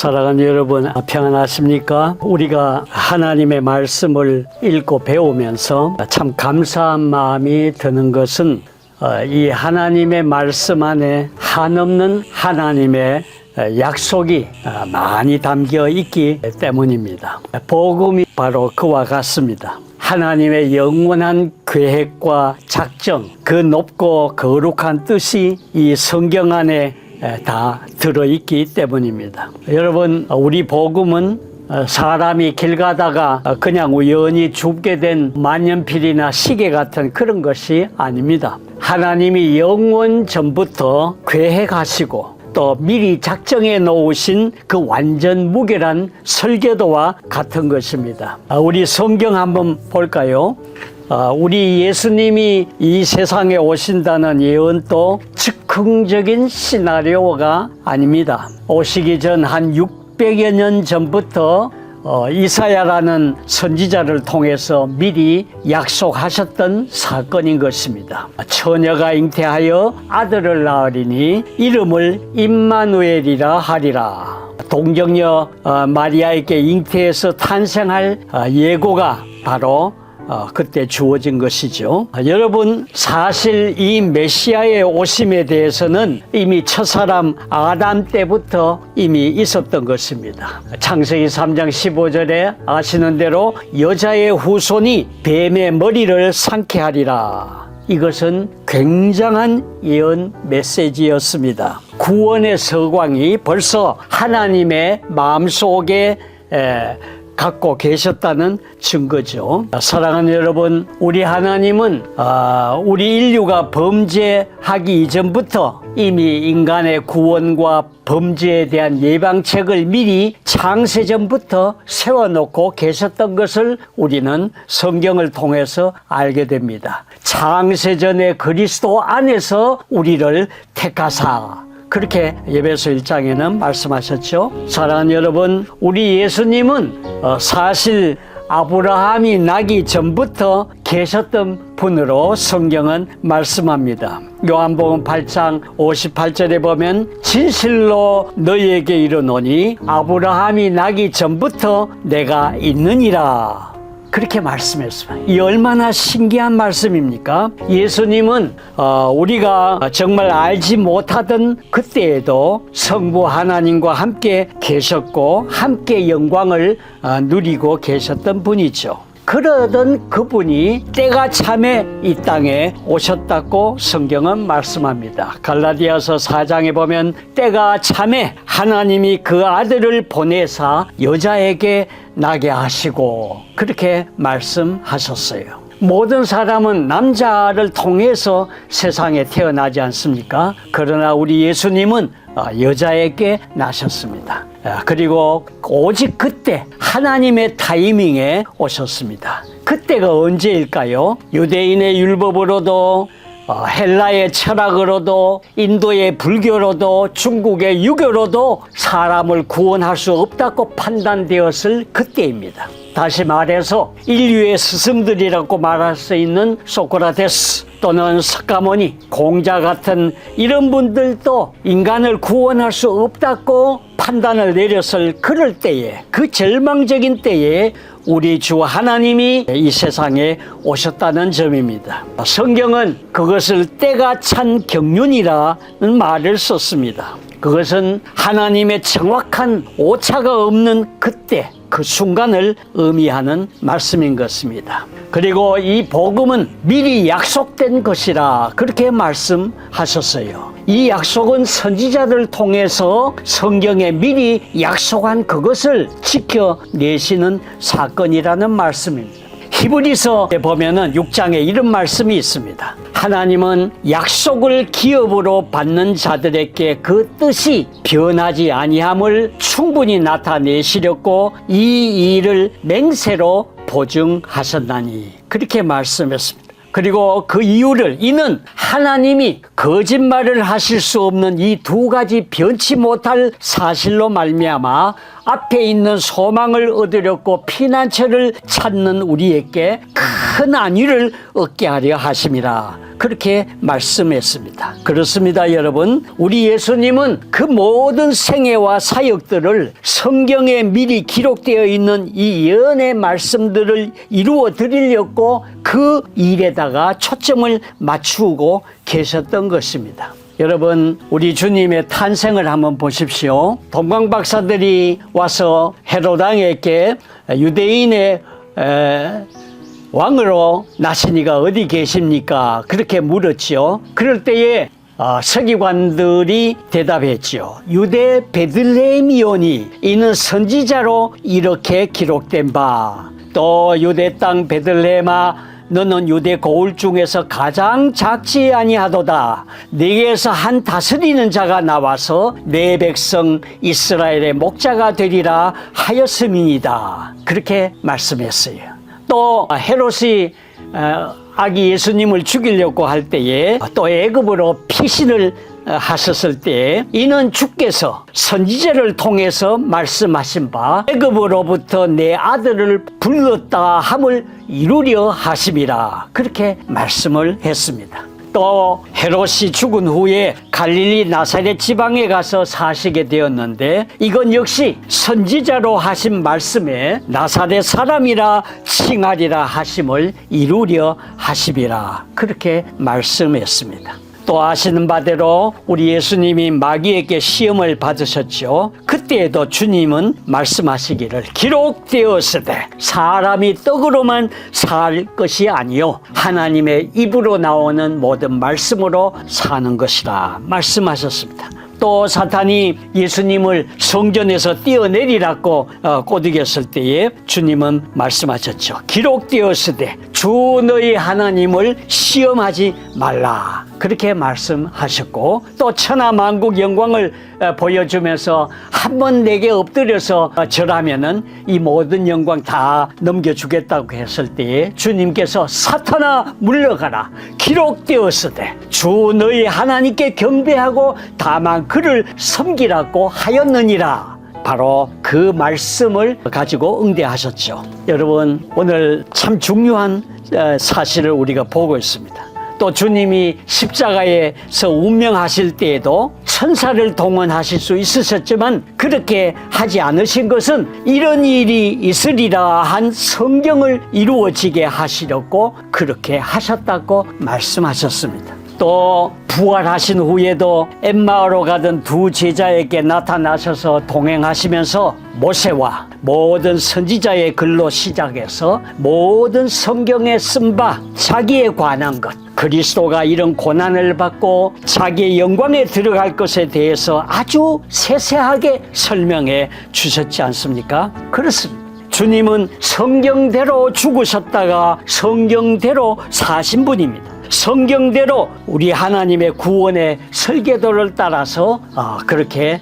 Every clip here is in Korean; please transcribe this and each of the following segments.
사랑하는 여러분, 평안하십니까? 우리가 하나님의 말씀을 읽고 배우면서 참 감사한 마음이 드는 것은 이 하나님의 말씀 안에 한없는 하나님의 약속이 많이 담겨 있기 때문입니다. 복음이 바로 그와 같습니다. 하나님의 영원한 계획과 작정, 그 높고 거룩한 뜻이 이 성경 안에 다 들어있기 때문입니다. 여러분, 우리 복음은 사람이 길 가다가 그냥 우연히 죽게 된 만년필이나 시계 같은 그런 것이 아닙니다. 하나님이 영원 전부터 계획하시고 또 미리 작정해 놓으신 그 완전 무결한 설계도와 같은 것입니다. 우리 성경 한번 볼까요? 우리 예수님이 이 세상에 오신다는 예언도 즉흥적인 시나리오가 아닙니다. 오시기 전 한 600여 년 전부터 이사야라는 선지자를 통해서 미리 약속하셨던 사건인 것입니다. 처녀가 잉태하여 아들을 낳으리니 이름을 임마누엘이라 하리라. 동정녀 마리아에게 잉태해서 탄생할 예고가 바로 그때 주어진 것이죠. 여러분, 사실 이 메시아의 오심에 대해서는 이미 첫사람 아담 때부터 이미 있었던 것입니다. 창세기 3장 15절에 아시는 대로 여자의 후손이 뱀의 머리를 상케 하리라. 이것은 굉장한 예언 메시지였습니다. 구원의 서광이 벌써 하나님의 마음속에 갖고 계셨다는 증거죠. 사랑하는 여러분, 우리 하나님은 우리 인류가 범죄하기 이전부터 이미 인간의 구원과 범죄에 대한 예방책을 미리 창세전부터 세워놓고 계셨던 것을 우리는 성경을 통해서 알게 됩니다. 창세전의 그리스도 안에서 우리를 택하사, 그렇게 에베소 1장에는 말씀하셨죠. 사랑하는 여러분, 우리 예수님은 사실 아브라함이 나기 전부터 계셨던 분으로 성경은 말씀합니다. 요한복음 8장 58절에 보면 진실로 너희에게 이르노니 아브라함이 나기 전부터 내가 있느니라. 그렇게 말씀했습니다. 이 얼마나 신기한 말씀입니까? 예수님은 우리가 정말 알지 못하던 그때에도 성부 하나님과 함께 계셨고 함께 영광을 누리고 계셨던 분이죠. 그러던 그분이 때가 참에 이 땅에 오셨다고 성경은 말씀합니다. 갈라디아서 4장에 보면 때가 참에 하나님이 그 아들을 보내사 여자에게 나게 하시고 그렇게 말씀하셨어요. 모든 사람은 남자를 통해서 세상에 태어나지 않습니까? 그러나 우리 예수님은 여자에게 나셨습니다. 그리고 오직 그때 하나님의 타이밍에 오셨습니다. 그때가 언제일까요? 유대인의 율법으로도 헬라의 철학으로도 인도의 불교로도 중국의 유교로도 사람을 구원할 수 없다고 판단되었을 그때입니다. 다시 말해서 인류의 스승들이라고 말할 수 있는 소크라테스 또는 스카모니, 공자 같은 이런 분들도 인간을 구원할 수 없다고 판단을 내렸을 그럴 때에, 그 절망적인 때에 우리 주 하나님이 이 세상에 오셨다는 점입니다. 성경은 그것을 때가 찬 경륜이라는 말을 썼습니다. 그것은 하나님의 정확한 오차가 없는 그때, 그 순간을 의미하는 말씀인 것입니다. 그리고 이 복음은 미리 약속된 것이라 그렇게 말씀하셨어요. 이 약속은 선지자들을 통해서 성경에 미리 약속한 그것을 지켜내시는 사건이라는 말씀입니다. 히브리서에 보면은 6장에 이런 말씀이 있습니다. 하나님은 약속을 기업으로 받는 자들에게 그 뜻이 변하지 아니함을 충분히 나타내시렸고 이 일을 맹세로 보증하셨나니, 그렇게 말씀했습니다. 그리고 그 이유를, 이는 하나님이 거짓말을 하실 수 없는 이 두 가지 변치 못할 사실로 말미암아 앞에 있는 소망을 얻으려고 피난처를 찾는 우리에게 큰 안위를 얻게 하려 하심이라. 그렇게 말씀했습니다. 그렇습니다, 여러분. 우리 예수님은 그 모든 생애와 사역들을 성경에 미리 기록되어 있는 이 예언의 말씀들을 이루어 드리려고 그 일에다가 초점을 맞추고 계셨던 것입니다. 여러분, 우리 주님의 탄생을 한번 보십시오. 동방 박사들이 와서 헤롯 왕에게 유대인의 왕으로 나시니가 어디 계십니까? 그렇게 물었지요. 그럴 때에 서기관들이 대답했지요. 유대 베들레헴이오니 이는 선지자로 이렇게 기록된 바. 또 유대 땅 베들레헴아 너는 유대 고을 중에서 가장 작지 아니하도다. 네게서 한 다스리는 자가 나와서 내 백성 이스라엘의 목자가 되리라 하였음이니이다. 그렇게 말씀했어요. 또 헤롯이 아기 예수님을 죽이려고 할 때에 또 애굽으로 피신을 하셨을 때 이는 주께서 선지자를 통해서 말씀하신 바 애굽으로부터 내 아들을 불렀다 함을 이루려 하심이라. 그렇게 말씀을 했습니다. 또 헤롯이 죽은 후에 갈릴리 나사렛 지방에 가서 사시게 되었는데 이건 역시 선지자로 하신 말씀에 나사렛 사람이라 칭하리라 하심을 이루려 하심이라. 그렇게 말씀했습니다. 또 아시는 바대로 우리 예수님이 마귀에게 시험을 받으셨죠. 그때에도 주님은 말씀하시기를 기록되었으되 사람이 떡으로만 살 것이 아니요 하나님의 입으로 나오는 모든 말씀으로 사는 것이라 말씀하셨습니다. 또 사탄이 예수님을 성전에서 뛰어내리라고 꼬드겼을 때에 주님은 말씀하셨죠. 기록되었으되 주 너희 하나님을 시험하지 말라. 그렇게 말씀하셨고 또 천하만국 영광을 보여주면서 한번 내게 엎드려서 절하면은 이 모든 영광 다 넘겨주겠다고 했을 때에 주님께서 사탄아 물러가라. 기록되었으되 주 너희 하나님께 경배하고 다만 그를 섬기라고 하였느니라. 바로 그 말씀을 가지고 응대하셨죠. 여러분, 오늘 참 중요한 사실을 우리가 보고 있습니다. 또 주님이 십자가에서 운명하실 때에도 천사를 동원하실 수 있으셨지만 그렇게 하지 않으신 것은 이런 일이 있으리라 한 성경을 이루어지게 하시려고 그렇게 하셨다고 말씀하셨습니다. 또 부활하신 후에도 엠마오로 가던 두 제자에게 나타나셔서 동행하시면서 모세와 모든 선지자의 글로 시작해서 모든 성경에 쓴 바 자기에 관한 것, 그리스도가 이런 고난을 받고 자기의 영광에 들어갈 것에 대해서 아주 세세하게 설명해 주셨지 않습니까? 그렇습니다. 주님은 성경대로 죽으셨다가 성경대로 사신 분입니다. 성경대로 우리 하나님의 구원의 설계도를 따라서 그렇게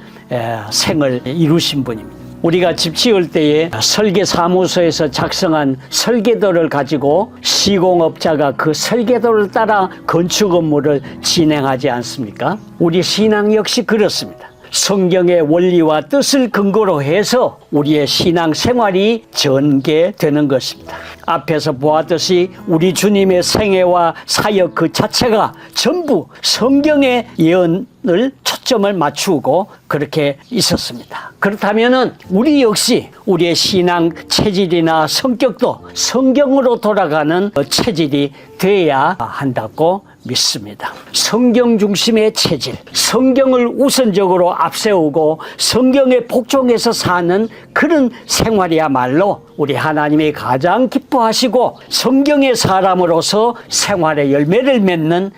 생을 이루신 분입니다. 우리가 집 지을 때에 설계사무소에서 작성한 설계도를 가지고 시공업자가 그 설계도를 따라 건축 업무를 진행하지 않습니까? 우리 신앙 역시 그렇습니다. 성경의 원리와 뜻을 근거로 해서 우리의 신앙 생활이 전개되는 것입니다. 앞에서 보았듯이 우리 주님의 생애와 사역 그 자체가 전부 성경의 예언을 초점을 맞추고 그렇게 있었습니다. 그렇다면 우리 역시 우리의 신앙 체질이나 성격도 성경으로 돌아가는 체질이 되어야 한다고 믿습니다. 성경 중심의 체질, 성경을 우선적으로 앞세우고 성경에 복종해서 사는 그런 생활이야말로 우리 하나님이 가장 기뻐하시고 성경의 사람으로서 생활의 열매를 맺는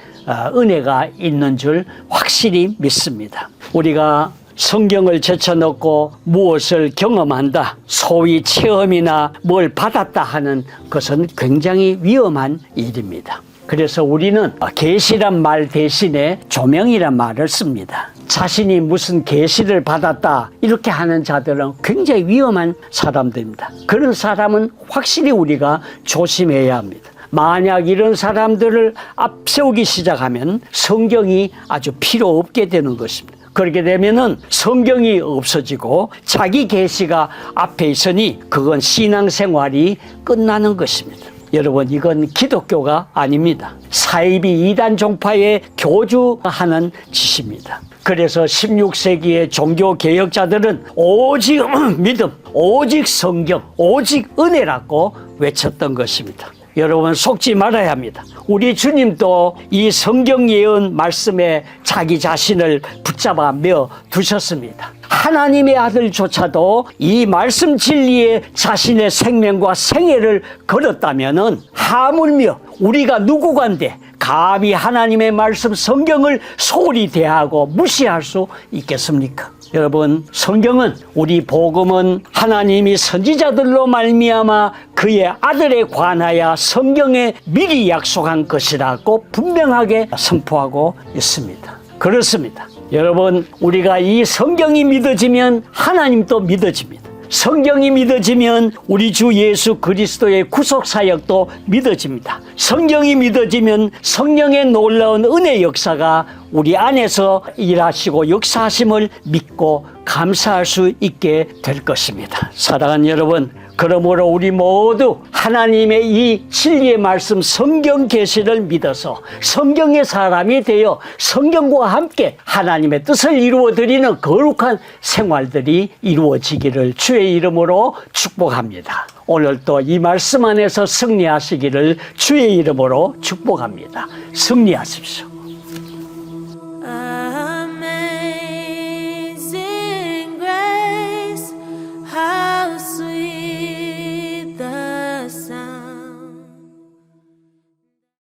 은혜가 있는 줄 확실히 믿습니다. 우리가 성경을 제쳐놓고 무엇을 경험한다, 소위 체험이나 뭘 받았다 하는 것은 굉장히 위험한 일입니다. 그래서 우리는 계시란 말 대신에 조명이란 말을 씁니다. 자신이 무슨 계시를 받았다 이렇게 하는 자들은 굉장히 위험한 사람들입니다. 그런 사람은 확실히 우리가 조심해야 합니다. 만약 이런 사람들을 앞세우기 시작하면 성경이 아주 필요 없게 되는 것입니다. 그렇게 되면은 성경이 없어지고 자기 계시가 앞에 있으니 그건 신앙생활이 끝나는 것입니다. 여러분, 이건 기독교가 아닙니다. 사이비 이단 종파에 교주하는 짓입니다. 그래서 16세기의 종교개혁자들은 오직 믿음, 오직 성경, 오직 은혜라고 외쳤던 것입니다. 여러분, 속지 말아야 합니다. 우리 주님도 이 성경 예언 말씀에 자기 자신을 붙잡아 며 두셨습니다. 하나님의 아들조차도 이 말씀 진리에 자신의 생명과 생애를 걸었다면은 하물며 우리가 누구간데 감히 하나님의 말씀 성경을 소홀히 대하고 무시할 수 있겠습니까? 여러분, 성경은, 우리 복음은 하나님이 선지자들로 말미암아 그의 아들에 관하여 성경에 미리 약속한 것이라고 분명하게 선포하고 있습니다. 그렇습니다. 여러분, 우리가 이 성경이 믿어지면 하나님도 믿어집니다. 성경이 믿어지면 우리 주 예수 그리스도의 구속사역도 믿어집니다. 성경이 믿어지면 성령의 놀라운 은혜 역사가 우리 안에서 일하시고 역사하심을 믿고 감사할 수 있게 될 것입니다. 사랑하는 여러분, 그러므로 우리 모두 하나님의 이 진리의 말씀 성경 계시를 믿어서 성경의 사람이 되어 성경과 함께 하나님의 뜻을 이루어드리는 거룩한 생활들이 이루어지기를 주의 이름으로 축복합니다. 오늘도 이 말씀 안에서 승리하시기를 주의 이름으로 축복합니다. 승리하십시오.